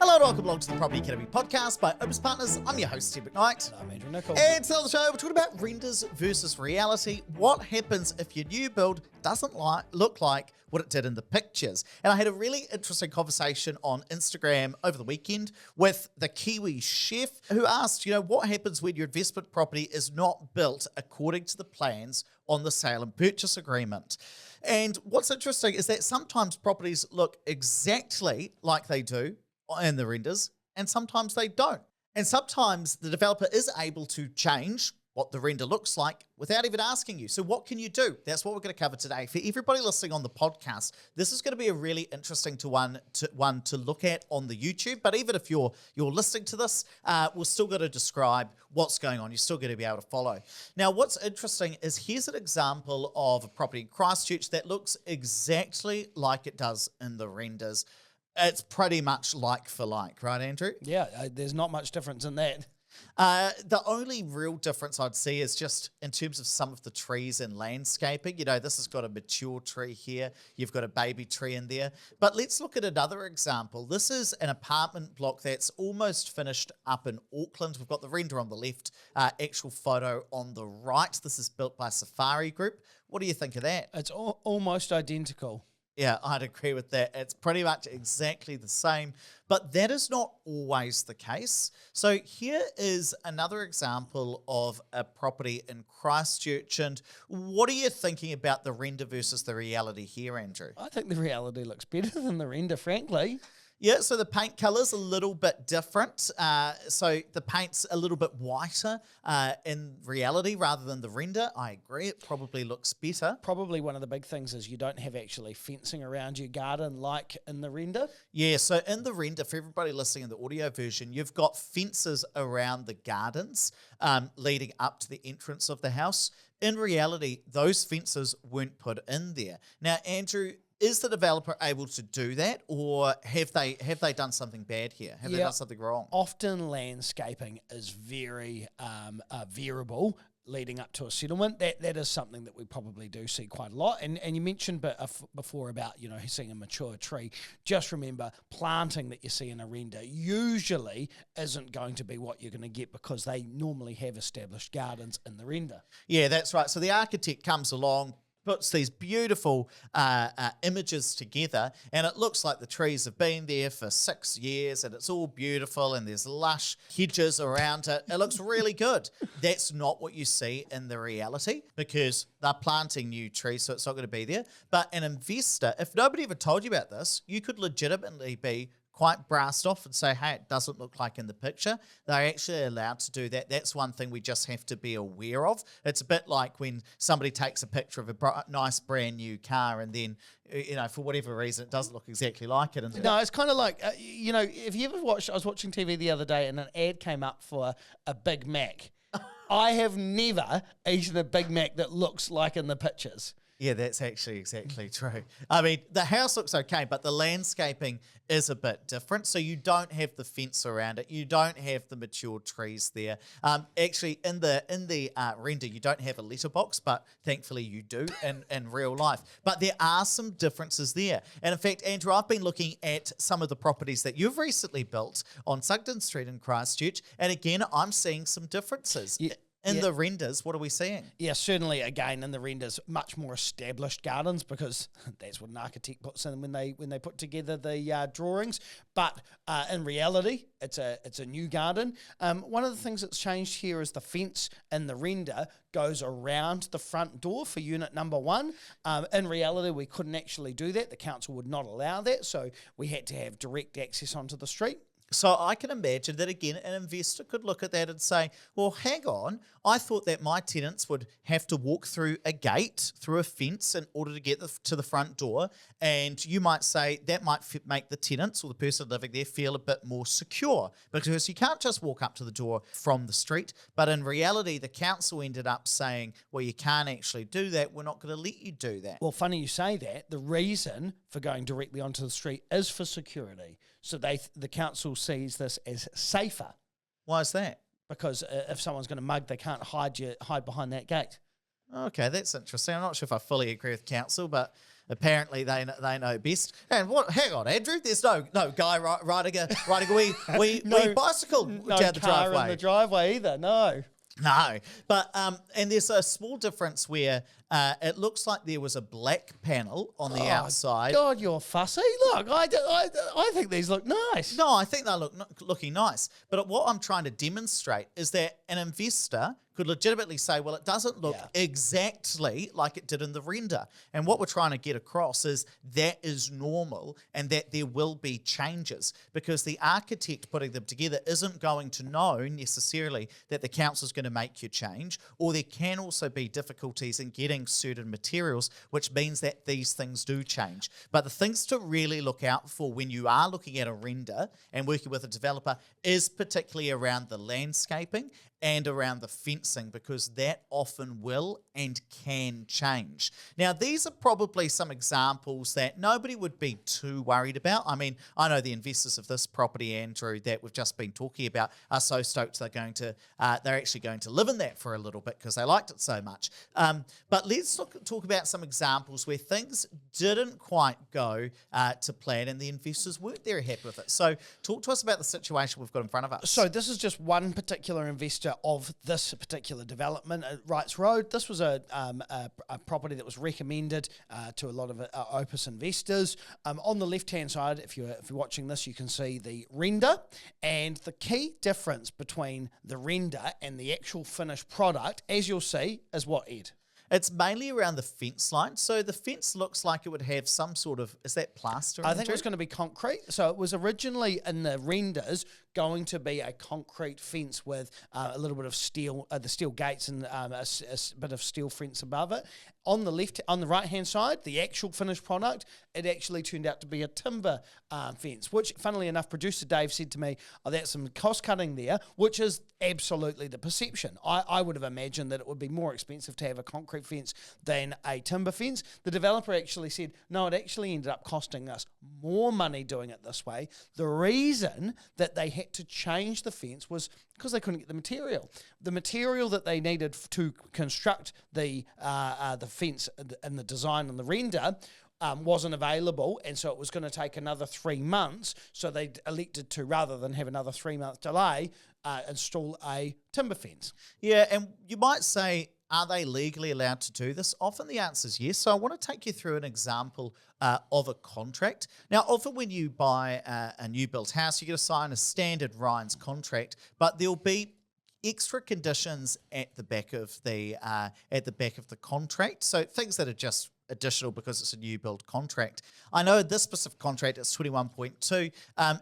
Hello and welcome along to the Property Academy podcast by Opus Partners. I'm your host, Tim McKnight. I'm Andrew Nichols. And today on the show, we're talking about renders versus reality. What happens if your new build doesn't look like what it did in the pictures? And I had a really interesting conversation on Instagram over the weekend with the Kiwi chef who asked, what happens when your investment property is not built according to the plans on the sale and purchase agreement? And what's interesting is that sometimes properties look exactly like they do in the renders, and sometimes they don't. And sometimes the developer is able to change what the render looks like without even asking you. So what can you do? That's what we're going to cover today. For everybody listening on the podcast, this is going to be a really interesting one to look at on the YouTube. But even if you're listening to this, we're still going to describe what's going on. You're still going to be able to follow. Now, what's interesting is here's an example of a property in Christchurch that looks exactly like it does in the renders. It's pretty much like for like, right, Andrew? Yeah, there's not much difference in that. The only real difference I'd see is just in terms of some of the trees and landscaping. This has got a mature tree here. You've got a baby tree in there. But let's look at another example. This is an apartment block that's almost finished up in Auckland. We've got the render on the left, actual photo on the right. This is built by Safari Group. What do you think of that? It's almost identical. Yeah, I'd agree with that. It's pretty much exactly the same, but that is not always the case. So here is another example of a property in Christchurch. And what are you thinking about the render versus the reality here, Andrew? I think the reality looks better than the render, frankly. Yeah, so the paint colour's a little bit different. So the paint's a little bit whiter in reality rather than the render. I agree, it probably looks better. Probably one of the big things is you don't have actually fencing around your garden like in the render. Yeah, so in the render, for everybody listening in the audio version, you've got fences around the gardens leading up to the entrance of the house. In reality, those fences weren't put in there. Now, Andrew, is the developer able to do that, or have they done something bad here? Have they done something wrong? Often landscaping is very variable leading up to a settlement. That is something that we probably do see quite a lot. And you mentioned before about seeing a mature tree. Just remember, planting that you see in a render usually isn't going to be what you're going to get because they normally have established gardens in the render. Yeah, that's right. So the architect comes along, puts these beautiful images together, and it looks like the trees have been there for 6 years and it's all beautiful and there's lush hedges around it. It looks really good. That's not what you see in the reality because they're planting new trees, so it's not going to be there. But an investor, if nobody ever told you about this, you could legitimately be quite brassed off and say, hey, it doesn't look like in the picture. They're actually allowed to do that. That's one thing we just have to be aware of. It's a bit like when somebody takes a picture of a nice brand new car and then, for whatever reason, it doesn't look exactly like it. No, it's kind of like, if you ever watched, I was watching TV the other day and an ad came up for a Big Mac. I have never eaten a Big Mac that looks like in the pictures. Yeah, that's actually exactly true. I mean, the house looks okay, but the landscaping is a bit different. So you don't have the fence around it. You don't have the mature trees there. Actually, in the render, you don't have a letterbox, but thankfully you do in real life. But there are some differences there. And in fact, Andrew, I've been looking at some of the properties that you've recently built on Sugden Street in Christchurch, and again, I'm seeing some differences. Yeah. In the renders, what are we seeing? Yeah, certainly, again, in the renders, much more established gardens because that's what an architect puts in when they put together the drawings. But in reality, it's a new garden. One of the things that's changed here is the fence in the render goes around the front door for unit number 1. In reality, we couldn't actually do that. The council would not allow that, so we had to have direct access onto the street. So I can imagine that, again, an investor could look at that and say, well, hang on, I thought that my tenants would have to walk through a gate, through a fence in order to get to the front door. And you might say that might make the tenants or the person living there feel a bit more secure because you can't just walk up to the door from the street. But in reality, the council ended up saying, well, you can't actually do that. We're not going to let you do that. Well, funny you say that. The reason for going directly onto the street is for security. So the council sees this as safer. Why is that? Because if someone's going to mug, they can't hide behind that gate. Okay, that's interesting. I'm not sure if I fully agree with council, but apparently they know best. And what? Hang on, Andrew. There's no guy riding a wee bicycle No down the car driveway. in the driveway either. No. No, but and there's a small difference where it looks like there was a black panel on the outside. God, you're fussy. Look, I think these look nice. No, I think they're looking nice. But what I'm trying to demonstrate is that an investor could legitimately say, well, it doesn't look exactly like it did in the render. And what we're trying to get across is that is normal and that there will be changes, because the architect putting them together isn't going to know necessarily that the council is going to make you change, or there can also be difficulties in getting certain materials, which means that these things do change. But the things to really look out for when you are looking at a render and working with a developer is particularly around the landscaping and around the fencing, because that often will and can change. Now, these are probably some examples that nobody would be too worried about. I mean, I know the investors of this property, Andrew, that we've just been talking about are so stoked they're actually going to live in that for a little bit because they liked it so much. But let's talk about some examples where things didn't quite go to plan and the investors weren't very happy with it. So talk to us about the situation we've got in front of us. So this is just one particular investor of this particular development at Wrights Road. This was a property that was recommended to a lot of Opus investors. On the left-hand side, if you're watching this, you can see the render. And the key difference between the render and the actual finished product, as you'll see, is what, Ed? It's mainly around the fence line. So the fence looks like it would have some sort of, is that plaster? I think it was going to be concrete. So it was originally in the renders going to be a concrete fence with a little bit of steel, the steel gates and a bit of steel fence above it. On the right-hand side, the actual finished product, it actually turned out to be a timber fence, which, funnily enough, producer Dave said to me, oh, that's some cost-cutting there, which is absolutely the perception. I would have imagined that it would be more expensive to have a concrete fence than a timber fence. The developer actually said, no, it actually ended up costing us more money doing it this way. The reason that they had to change the fence was because they couldn't get the material. The material that they needed to construct the fence and the design and the render wasn't available, and so it was going to take another 3 months. So they elected to, rather than have another 3-month delay, install a timber fence. Yeah, and you might say, are they legally allowed to do this? Often the answer is yes. So I want to take you through an example of a contract. Now, often when you buy a new built house, you're going to sign a standard Ryan's contract, but there'll be extra conditions at the back of the contract. So things that are just additional because it's a new build contract. I know this specific contract, it's 21.2.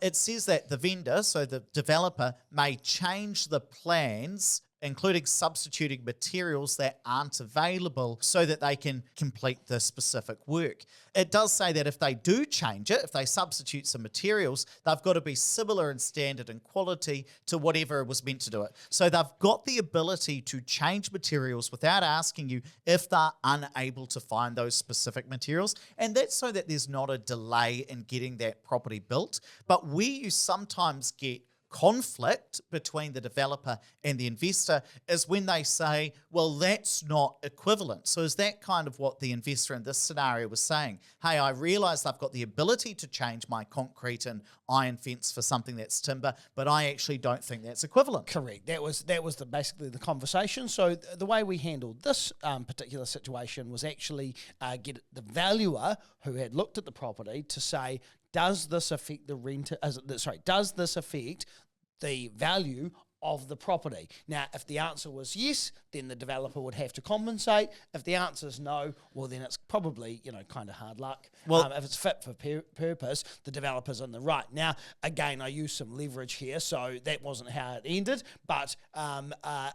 It says that the vendor, so the developer, may change the plans, including substituting materials that aren't available so that they can complete the specific work. It does say that if they do change it, if they substitute some materials, they've got to be similar in standard and quality to whatever was meant to do it. So they've got the ability to change materials without asking you if they're unable to find those specific materials. And that's so that there's not a delay in getting that property built. But where you sometimes get conflict between the developer and the investor is when they say, well, that's not equivalent. So is that kind of what the investor in this scenario was saying? Hey, I realize I've got the ability to change my concrete and iron fence for something that's timber, but I actually don't think that's equivalent. Correct. That was basically the conversation. So the way we handled this particular situation was actually get the valuer who had looked at the property to say, does this affect the renter? Does this affect the value of the property? Now, if the answer was yes, then the developer would have to compensate. If the answer is no, well, then it's probably, kind of hard luck. Well, if it's fit for purpose, the developer's in the right. Now, again, I used some leverage here, so that wasn't how it ended. But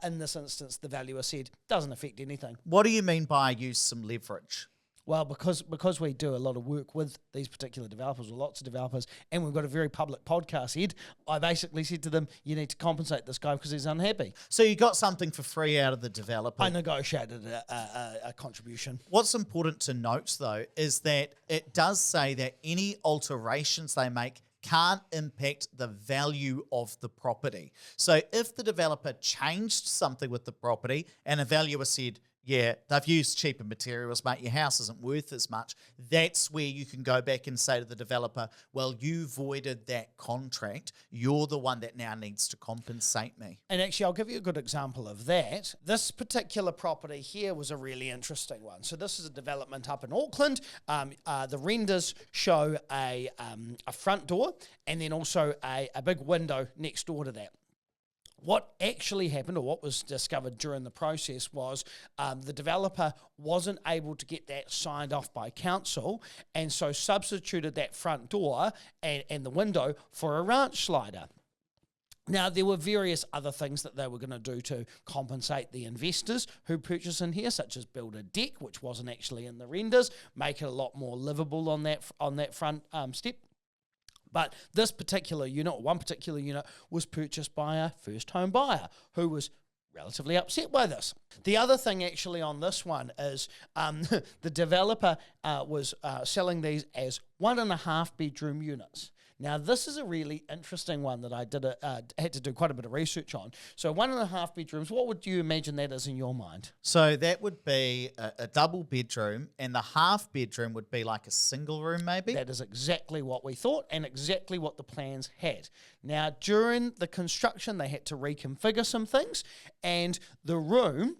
in this instance, the valuer said, doesn't affect anything. What do you mean by use some leverage? Well, because we do a lot of work with these particular developers, or lots of developers, and we've got a very public podcast, Ed, I basically said to them, you need to compensate this guy because he's unhappy. So you got something for free out of the developer. I negotiated a contribution. What's important to note, though, is that it does say that any alterations they make can't impact the value of the property. So if the developer changed something with the property and a valuer said, yeah, they've used cheaper materials, mate. Your house isn't worth as much. That's where you can go back and say to the developer, well, you voided that contract. You're the one that now needs to compensate me. And actually, I'll give you a good example of that. This particular property here was a really interesting one. So this is a development up in Auckland. The renders show a front door and then also a big window next door to that. What actually happened, or what was discovered during the process, was the developer wasn't able to get that signed off by council, and so substituted that front door and the window for a ranch slider. Now, there were various other things that they were going to do to compensate the investors who purchased in here, such as build a deck, which wasn't actually in the renders, make it a lot more livable on that front step. But this particular unit, or one particular unit, was purchased by a first home buyer who was relatively upset by this. The other thing actually on this one is the developer was selling these as 1.5 bedroom units. Now, this is a really interesting one that I had to do quite a bit of research on. So 1.5 bedrooms, what would you imagine that is in your mind? So that would be a double bedroom, and the half bedroom would be like a single room maybe? That is exactly what we thought and exactly what the plans had. Now, during the construction, they had to reconfigure some things, and the room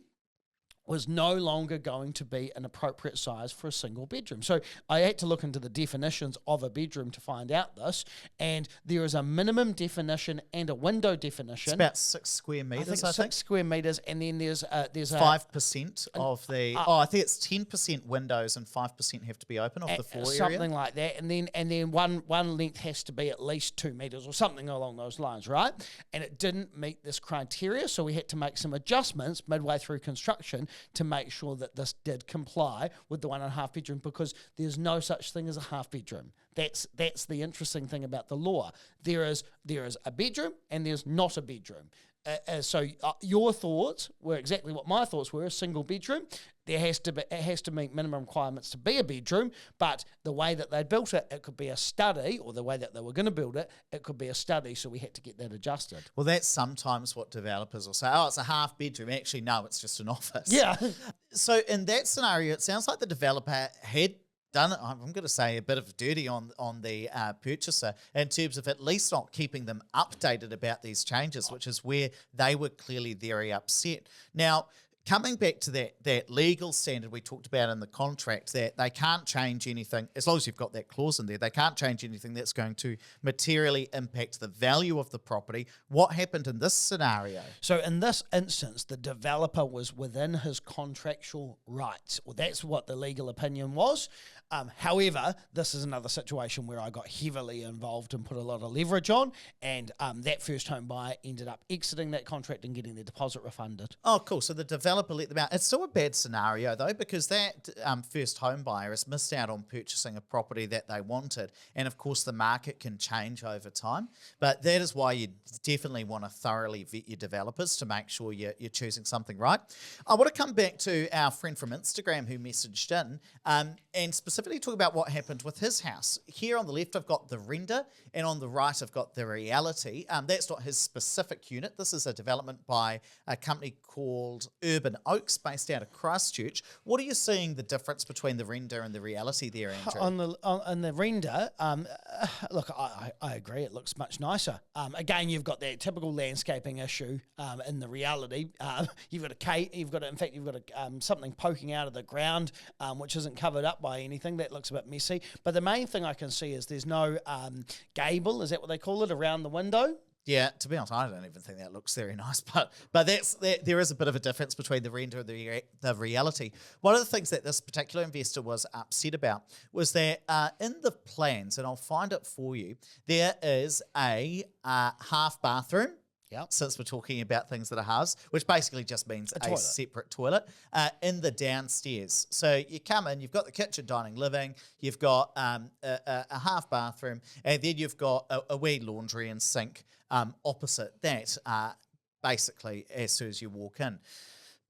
was no longer going to be an appropriate size for a single bedroom. So I had to look into the definitions of a bedroom to find out this, and there is a minimum definition and a window definition. It's about 6 square metres, I think. 6 square metres, and then there's 5% of the, I think it's 10% windows and 5% have to be open of the floor area. Something like that, and then one length has to be at least 2 metres or something along those lines, right? And it didn't meet this criteria, so we had to make some adjustments midway through construction to make sure that this did comply with the 1.5 bedroom, because there's no such thing as a half bedroom. That's the interesting thing about the law. There is a bedroom and there's not a bedroom. So your thoughts were exactly what my thoughts were: a single bedroom. It has to meet minimum requirements to be a bedroom, but the way that they built it, it could be a study, or the way that they were going to build it, it could be a study, so we had to get that adjusted. Well, that's sometimes what developers will say, oh, it's a half bedroom. Actually, no, it's just an office. Yeah. So in that scenario, it sounds like the developer had done it, I'm going to say, a bit of dirty on the purchaser in terms of at least not keeping them updated about these changes, which is where they were clearly very upset. Now, coming back to that legal standard we talked about in the contract, that they can't change anything, as long as you've got that clause in there, they can't change anything that's going to materially impact the value of the property. What happened in this scenario? So in this instance, the developer was within his contractual rights. Well, that's what the legal opinion was. However, this is another situation where I got heavily involved and put a lot of leverage on, and that first home buyer ended up exiting that contract and getting their deposit refunded. Oh, cool. So the developer let them out. It's still a bad scenario, though, because that first home buyer has missed out on purchasing a property that they wanted. And, of course, the market can change over time. But that is why you definitely want to thoroughly vet your developers to make sure you're choosing something right. I want to come back to our friend from Instagram who messaged in and specifically talk about what happened with his house. Here on the left, I've got the render, and on the right, I've got the reality. That's not his specific unit. This is a development by a company called Urban Oaks, based out of Christchurch. What are you seeing the difference between the render and the reality there, Andrew? On the render, look, I agree. It looks much nicer. Again, you've got that typical landscaping issue in the reality. You've got something poking out of the ground, which isn't covered up by anything. That looks a bit messy. But the main thing I can see is there's no gable, is that what they call it, around the window? Yeah, to be honest, I don't even think that looks very nice, but there is a bit of a difference between the render and the reality. One of the things that this particular investor was upset about was that in the plans, and I'll find it for you, there is a half bathroom. Yep. Since we're talking about things that are halves, which basically just means a separate toilet in the downstairs. So you come in, you've got the kitchen, dining, living, you've got a half bathroom, and then you've got a wee laundry and sink opposite that, basically as soon as you walk in.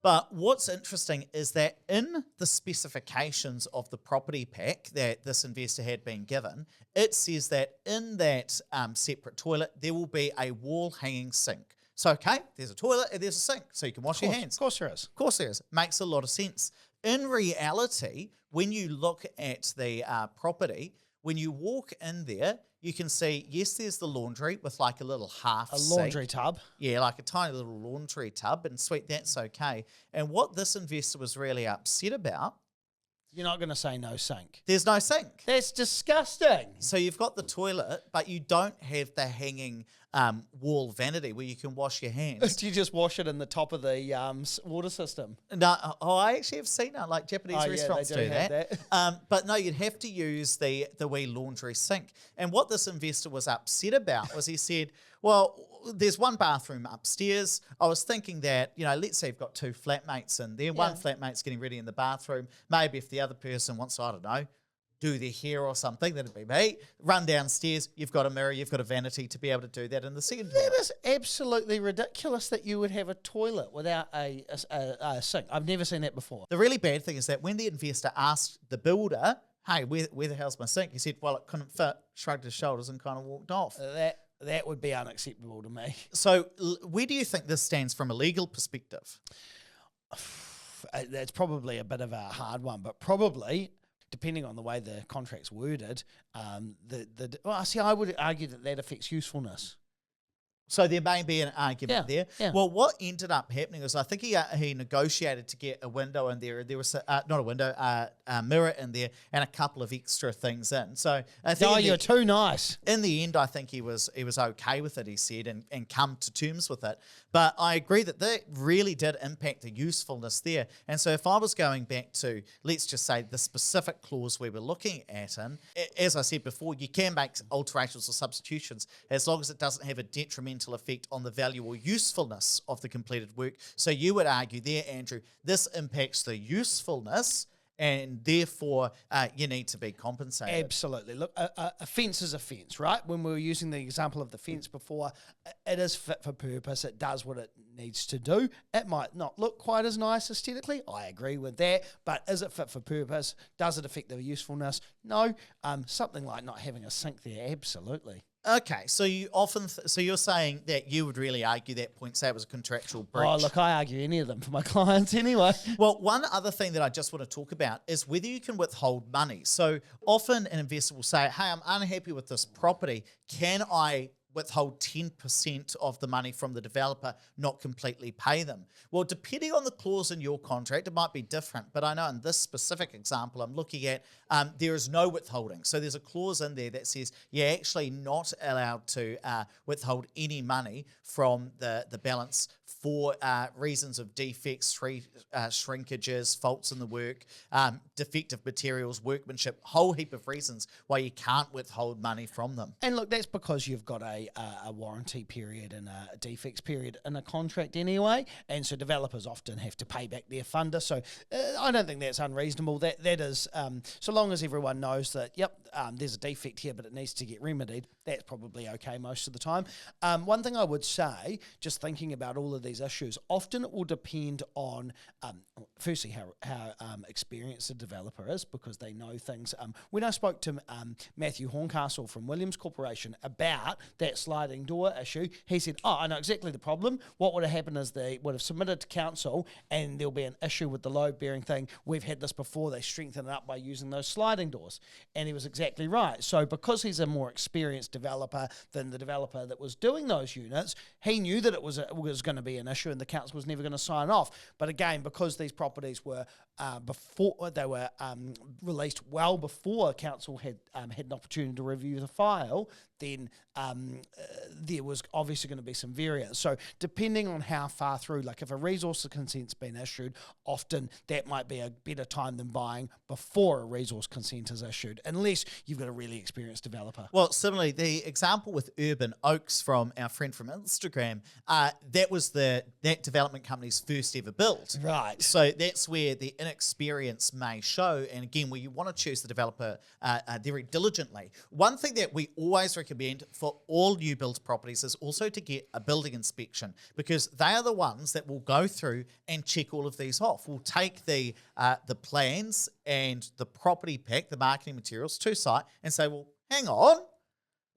But what's interesting is that in the specifications of the property pack that this investor had been given, it says that in that separate toilet, there will be a wall-hanging sink. So, okay, there's a toilet and there's a sink, so you can wash your hands. Of course there is. Of course there is. Makes a lot of sense. In reality, when you look at the property, when you walk in there, you can see, yes, there's the laundry with like a little half sink. Laundry tub. Yeah, like a tiny little laundry tub, and sweet, that's okay. And what this investor was really upset about, You're not going to say no sink. there's no sink. That's disgusting. So you've got the toilet, but you don't have the hanging wall vanity where you can wash your hands. Do you just wash it in the top of the water system? No, I actually have seen that, like Japanese restaurants they do have that. But no, you'd have to use the wee laundry sink. And what this investor was upset about was he said, well, there's one bathroom upstairs. I was thinking that, let's say you've got two flatmates in there. One flatmate's getting ready in the bathroom. Maybe if the other person wants, I don't know, do their hair or something, that'd be me. Run downstairs, you've got a mirror, you've got a vanity to be able to do that in the second That toilet. is absolutely ridiculous that you would have a toilet without a sink. I've never seen that before. The really bad thing is that when the investor asked the builder, hey, where the hell's my sink? He said, well, it couldn't fit, shrugged his shoulders and kind of walked off. That would be unacceptable to me. So where do you think this stands from a legal perspective? That's probably a bit of a hard one, but probably, depending on the way the contract's worded, I would argue that affects usefulness. So there may be an argument there. Yeah. Well, what ended up happening was I think he negotiated to get a window in there. There was not a window, a mirror in there, and a couple of extra things in. So I think You're too nice. in the end, I think he was okay with it. He said and come to terms with it. But I agree that really did impact the usefulness there. And so if I was going back to, let's just say, the specific clause we were looking at, as I said before, you can make alterations or substitutions as long as it doesn't have a detrimental effect on the value or usefulness of the completed work. So you would argue there, Andrew, this impacts the usefulness and therefore you need to be compensated. Absolutely. Look, a fence is a fence, right? When we were using the example of the fence before, it is fit for purpose. It does what it needs to do. It might not look quite as nice aesthetically. I agree with that. But is it fit for purpose? Does it affect the usefulness? No. Something like not having a sink there, absolutely. Okay, so you so you're saying that you would really argue that point, say it was a contractual breach. Oh, look, I argue any of them for my clients anyway. Well, one other thing that I just want to talk about is whether you can withhold money. So often an investor will say, hey, I'm unhappy with this property. Can I withhold 10% of the money from the developer, not completely pay them? Well, depending on the clause in your contract, it might be different. But I know in this specific example I'm looking at, there is no withholding. So there's a clause in there that says you're actually not allowed to withhold any money from the balance for reasons of defects, shrinkages, faults in the work, defective materials, workmanship, whole heap of reasons why you can't withhold money from them. And look, that's because you've got a warranty period and a defects period in a contract anyway, and so developers often have to pay back their funder. So I don't think that's unreasonable. That is, so long as everyone knows that, there's a defect here, but it needs to get remedied, that's probably okay most of the time. One thing I would say, just thinking about all of these issues, often it will depend on, firstly, how experienced the developer is, because they know things. When I spoke to Matthew Horncastle from Williams Corporation about that sliding door issue, he said, I know exactly the problem. What would have happened is they would have submitted to council and there'll be an issue with the load-bearing thing. We've had this before. They strengthen it up by using those sliding doors. And he was exactly right. So because he's a more experienced developer than the developer that was doing those units, he knew that it was going to be an issue and the council was never going to sign off. But again, because these properties were released well before council had an opportunity to review the file, then there was obviously going to be some variance. So depending on how far through, like if a resource consent's been issued, often that might be a better time than buying before a resource consent is issued, unless you've got a really experienced developer. Well, similarly, the example with Urban Oaks from our friend from Instagram, that was that development company's first ever build. Right. So that's where the inexperience may show, and again, where you want to choose the developer very diligently. One thing that we always recommend for all new build properties is also to get a building inspection, because they are the ones that will go through and check all of these off. We'll take the plans and the property pack, the marketing materials to site and say, well, hang on,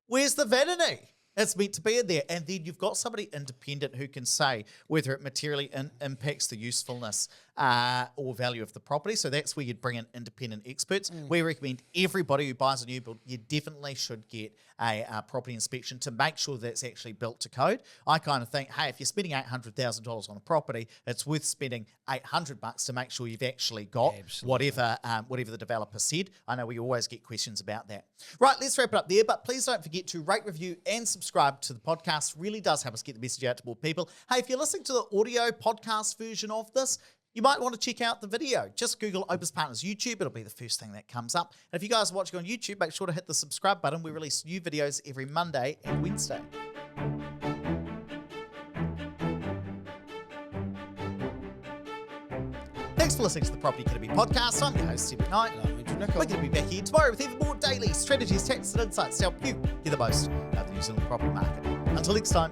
where's the vanity? It's meant to be in there. And then you've got somebody independent who can say whether it materially impacts the usefulness or value of the property. So that's where you'd bring in independent experts. We recommend everybody who buys a new build, you definitely should get a property inspection to make sure that it's actually built to code. I kind of think, hey, if you're spending $800,000 on a property, it's worth spending $800 to make sure you've actually got whatever the developer said. I know we always get questions about that. Right, let's wrap it up there, but please don't forget to rate, review, and subscribe to the podcast. Really does help us get the message out to more people. Hey, if you're listening to the audio podcast version of this, you might want to check out the video. Just Google Opus Partners YouTube. It'll be the first thing that comes up. And if you guys are watching on YouTube, make sure to hit the subscribe button. We release new videos every Monday and Wednesday. Thanks for listening to the Property Academy podcast. I'm your host, Steve McKnight. We're going to be back here tomorrow with even more daily strategies, tactics, and insights to help you get the most out of the New Zealand property market. Until next time.